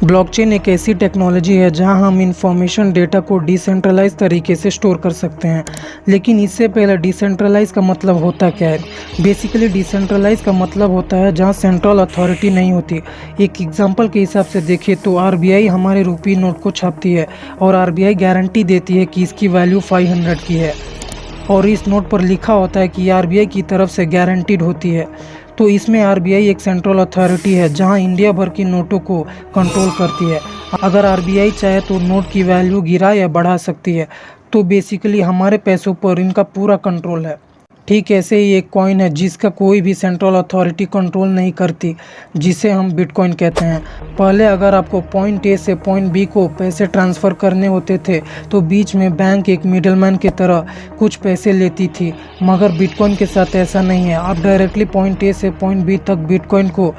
Blockchain एक ऐसी technology है जहां हम इंफॉर्मेशन डेटा को डिसेंट्रलाइज तरीके से स्टोर कर सकते हैं। लेकिन इससे पहले डिसेंट्रलाइज का मतलब होता क्या है? बेसिकली डिसेंट्रलाइज का मतलब होता है जहां सेंट्रल अथॉरिटी नहीं होती। एक एग्जांपल के हिसाब से देखें तो आरबीआई हमारे रुपये नोट को छापती है और आरबीआई गारंटी देती है कि इसकी वैल्यू 500 की है और इस नोट पर लिखा होता है कि आरबीआई की तरफ से गारंटीड होती है। तो इसमें आरबीआई एक सेंट्रल अथॉरिटी है जहां इंडिया भर की नोटों को कंट्रोल करती है। अगर आरबीआई चाहे तो नोट की वैल्यू गिरा या बढ़ा सकती है। तो बेसिकली हमारे पैसों पर इनका पूरा कंट्रोल है। ठीक ऐसे ही एक कॉइन है जिसका कोई भी सेंट्रल अथॉरिटी कंट्रोल नहीं करती, जिसे हम बिटकॉइन कहते हैं। पहले अगर आपको पॉइंट ए से पॉइंट बी को पैसे ट्रांसफ़र करने होते थे तो बीच में बैंक एक मिडलमैन की तरह कुछ पैसे लेती थी, मगर बिटकॉइन के साथ ऐसा नहीं है। आप डायरेक्टली पॉइंट ए से पॉइंट बी तक बिटकॉइन को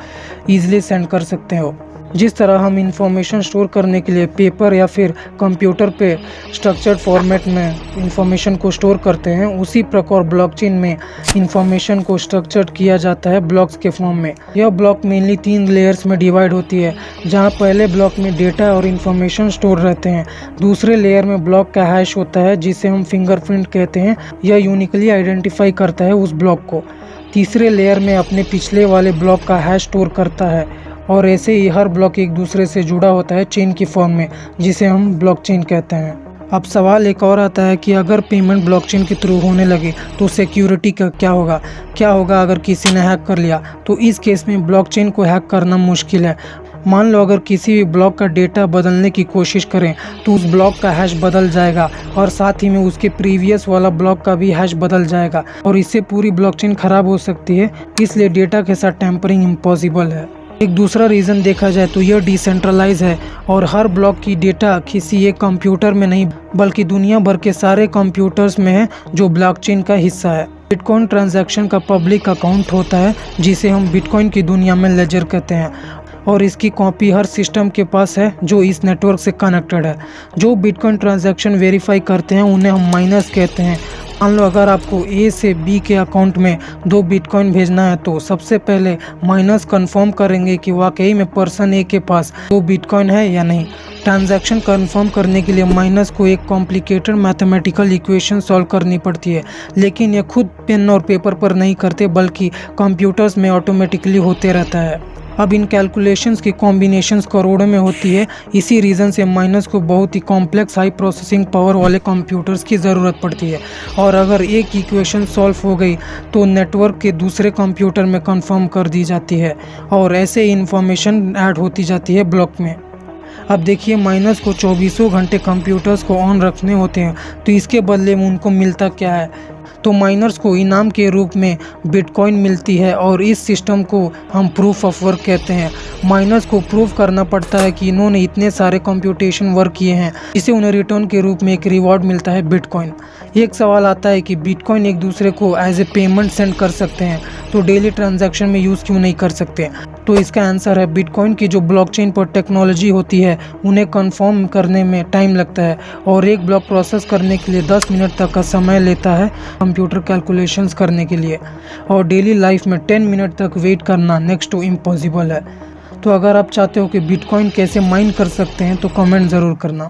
ईजिली सेंड कर सकते हो। जिस तरह हम इंफॉर्मेशन स्टोर करने के लिए पेपर या फिर कंप्यूटर पे स्ट्रक्चर्ड फॉर्मेट में इंफॉर्मेशन को स्टोर करते हैं, उसी प्रकार ब्लॉकचेन में इंफॉर्मेशन को स्ट्रक्चर्ड किया जाता है ब्लॉक्स के फॉर्म में। यह ब्लॉक मेनली 3 लेयर्स में डिवाइड होती है, जहां पहले ब्लॉक में डेटा और इंफॉर्मेशन स्टोर रहते हैं। दूसरे लेयर में ब्लॉक का हैश होता है जिसे हम फिंगरप्रिंट कहते हैं। यह यूनिकली आइडेंटिफाई करता है उस ब्लॉक को। तीसरे लेयर में अपने पिछले वाले ब्लॉक का हैश स्टोर करता है और ऐसे ही हर ब्लॉक एक दूसरे से जुड़ा होता है चेन की फॉर्म में, जिसे हम ब्लॉकचेन कहते हैं। अब सवाल एक और आता है कि अगर पेमेंट ब्लॉकचेन के थ्रू होने लगे तो सिक्योरिटी का क्या होगा अगर किसी ने हैक कर लिया? तो इस केस में ब्लॉकचेन को हैक करना मुश्किल है। मान लो अगर किसी भी ब्लॉक का डेटा बदलने की कोशिश करें तो उस ब्लॉक का हैश बदल जाएगा और साथ ही में उसके प्रीवियस वाला ब्लॉक का भी हैश बदल जाएगा और इससे पूरी ब्लॉकचेन खराब हो सकती है। इसलिए डेटा के साथ टैम्परिंग इम्पॉसिबल है। एक दूसरा रीज़न देखा जाए तो यह डिसेंट्रलाइज है और हर ब्लॉक की डेटा किसी एक कंप्यूटर में नहीं बल्कि दुनिया भर के सारे कंप्यूटर्स में है, जो ब्लॉकचेन का हिस्सा है। बिटकॉइन ट्रांजैक्शन का पब्लिक अकाउंट होता है जिसे हम बिटकॉइन की दुनिया में लेजर कहते हैं और इसकी कॉपी हर सिस्टम के पास है जो इस नेटवर्क से कनेक्टेड है। जो बिटकॉइन ट्रांजैक्शन वेरीफाई करते हैं उन्हें हम माइनर्स कहते हैं। मान लो अगर आपको ए से बी के अकाउंट में 2 बिटकॉइन भेजना है तो सबसे पहले माइनर्स कंफर्म करेंगे कि वाकई में पर्सन ए के पास 2 बिटकॉइन है या नहीं। ट्रांजैक्शन कंफर्म करने के लिए माइनर्स को एक कॉम्प्लिकेटेड मैथमेटिकल इक्वेशन सॉल्व करनी पड़ती है, लेकिन ये खुद पेन और पेपर पर नहीं करते बल्कि कंप्यूटर्स में ऑटोमेटिकली होते रहता है। अब इन कैलकुलेशंस की कॉम्बिनेशंस करोड़ों में होती है। इसी रीज़न से माइनर्स को बहुत ही कॉम्प्लेक्स हाई प्रोसेसिंग पावर वाले कंप्यूटर्स की ज़रूरत पड़ती है और अगर एक इक्वेशन सॉल्व हो गई तो नेटवर्क के दूसरे कंप्यूटर में कंफर्म कर दी जाती है और ऐसे ही इंफॉर्मेशन ऐड होती जाती है ब्लॉक में। अब देखिए, माइनर्स को 24 घंटे कंप्यूटर्स को ऑन रखने होते हैं, तो इसके बदले में उनको मिलता क्या है? तो माइनर्स को इनाम के रूप में बिटकॉइन मिलती है और इस सिस्टम को हम प्रूफ ऑफ वर्क कहते हैं। माइनर्स को प्रूव करना पड़ता है कि इन्होंने इतने सारे कंप्यूटेशन वर्क किए हैं, इसे उन्हें रिटर्न के रूप में एक रिवॉर्ड मिलता है बिटकॉइन। एक सवाल आता है कि बिटकॉइन एक दूसरे को एज ए पेमेंट सेंड कर सकते हैं, तो डेली ट्रांजैक्शन में यूज़ क्यों नहीं कर सकते? तो इसका आंसर है बिटकॉइन की जो ब्लॉकचेन पर टेक्नोलॉजी होती है उन्हें कंफर्म करने में टाइम लगता है और एक ब्लॉक प्रोसेस करने के लिए 10 मिनट तक का समय लेता है कंप्यूटर कैलकुलेशंस करने के लिए, और डेली लाइफ में 10 मिनट तक वेट करना नेक्स्ट टू इम्पॉसिबल है। तो अगर आप चाहते हो कि बिटकॉइन कैसे माइन कर सकते हैं तो कमेंट ज़रूर करना।